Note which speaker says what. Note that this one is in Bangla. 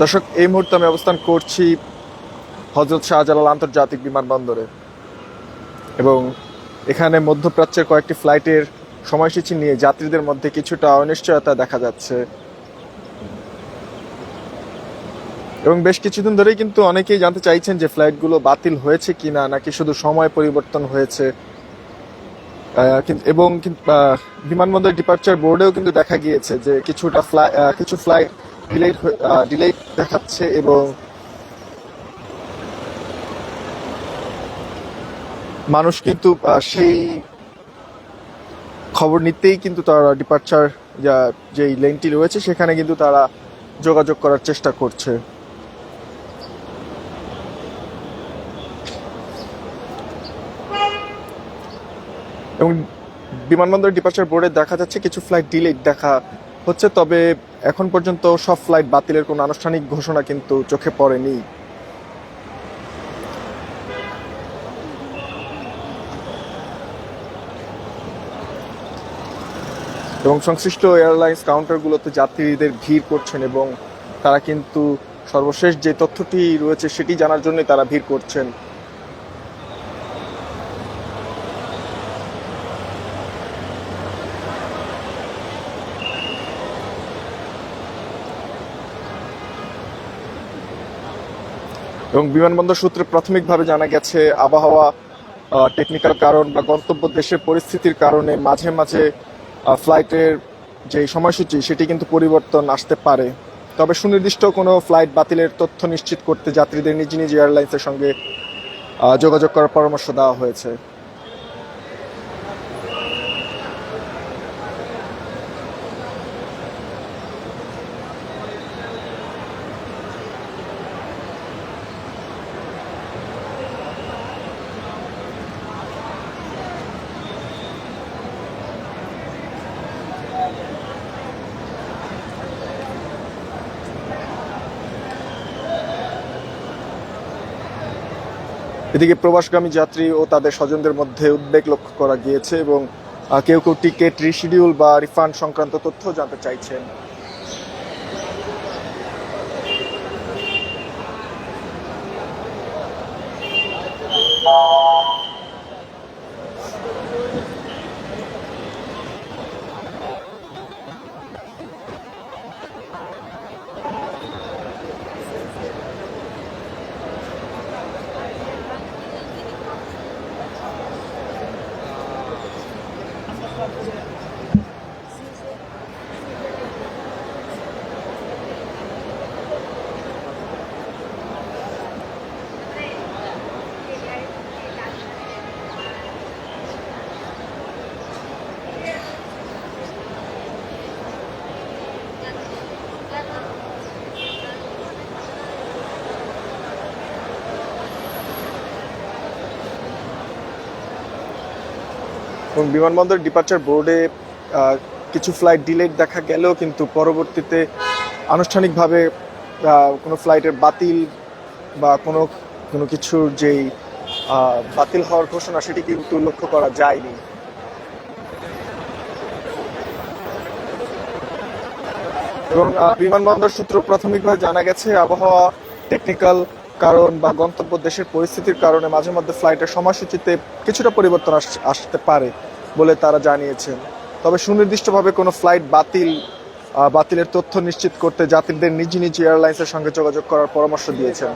Speaker 1: দর্শক, এই মুহূর্তে আমি অবস্থান করছি হজরত শাহজালাল আন্তর্জাতিক বিমানবন্দরে এবং এখানে মধ্যপ্রাচ্যের কয়েকটি ফ্লাইটের সময়সূচি নিয়ে যাত্রীদের মধ্যে কিছুটা অনিশ্চয়তা দেখা যাচ্ছে এবং বেশ কিছুদিন ধরেই কিন্তু অনেকেই জানতে চাইছেন যে ফ্লাইটগুলো বাতিল হয়েছে কিনা নাকি শুধু সময় পরিবর্তন হয়েছে। এবং বিমানবন্দর ডিপার্চার বোর্ডেও কিন্তু দেখা গিয়েছে যে কিছু ফ্লাইট ডিলে দেখাচ্ছে এবং মানুষ কিন্তু সেই খবর নিতেই কিন্তু তারা ডিপার্চার যে লেনটি রয়েছে সেখানে কিন্তু তারা যোগাযোগ করার চেষ্টা করছে। এবং বিমানবন্দর ডিপার্চার বোর্ডে দেখা যাচ্ছে কিছু ফ্লাইট ডিলে দেখা হচ্ছে, তবে এখন পর্যন্ত সব ফ্লাইট বাতিলের কোনো আনুষ্ঠানিক ঘোষণা কিন্তু চোখে পড়েনি। এবং সংশ্লিষ্ট এয়ারলাইন্স কাউন্টারগুলোতে যাত্রীদের ভিড় করছেন এবং তারা কিন্তু সর্বশেষ যে তথ্যটি রয়েছে সেটি জানার জন্যই তারা ভিড় করছেন। এবং বিমানবন্দর সূত্রে প্রাথমিকভাবে জানা গেছে আবহাওয়া, টেকনিক্যাল কারণ বা গন্তব্য দেশের পরিস্থিতির কারণে মাঝে মাঝে ফ্লাইটের যে সময়সূচি সেটি কিন্তু পরিবর্তন আসতে পারে। তবে সুনির্দিষ্ট কোনো ফ্লাইট বাতিলের তথ্য নিশ্চিত করতে যাত্রীদের নিজ নিজ এয়ারলাইন্সের সঙ্গে যোগাযোগ করার পরামর্শ দেওয়া হয়েছে। এদিকে প্রবাসগামী যাত্রী ও তাদের স্বজনদের মধ্যে উদ্বেগ লক্ষ্য করা গিয়েছে এবং কেউ কেউ টিকিট রিশিডিউল বা রিফান্ড সংক্রান্ত তথ্য জানতে চাইছেন। এবং বিমানবন্দর ডিপার্চার বোর্ডে কিছু ফ্লাইট ডিলেট দেখা গেলেও কিন্তু পরবর্তীতে আনুষ্ঠানিকভাবে কোনো ফ্লাইটের বাতিল বা কোনো কিছুর যেই বাতিল হওয়ার ঘোষণা সেটি কিন্তু লক্ষ্য করা যায়নি। এবং বিমানবন্দর সূত্র প্রাথমিকভাবে জানা গেছে আবহাওয়া, টেকনিক্যাল কারণ বা গন্তব্য দেশের পরিস্থিতির কারণে মাঝে মধ্যে ফ্লাইটের সময়সূচিতে কিছুটা পরিবর্তন আসতে পারে বলে তারা জানিয়েছেন। তবে সুনির্দিষ্টভাবে কোনো ফ্লাইট বাতিলের তথ্য নিশ্চিত করতে যাত্রীদের নিজ নিজ এয়ারলাইন্সের সঙ্গে যোগাযোগ করার পরামর্শ দিয়েছেন।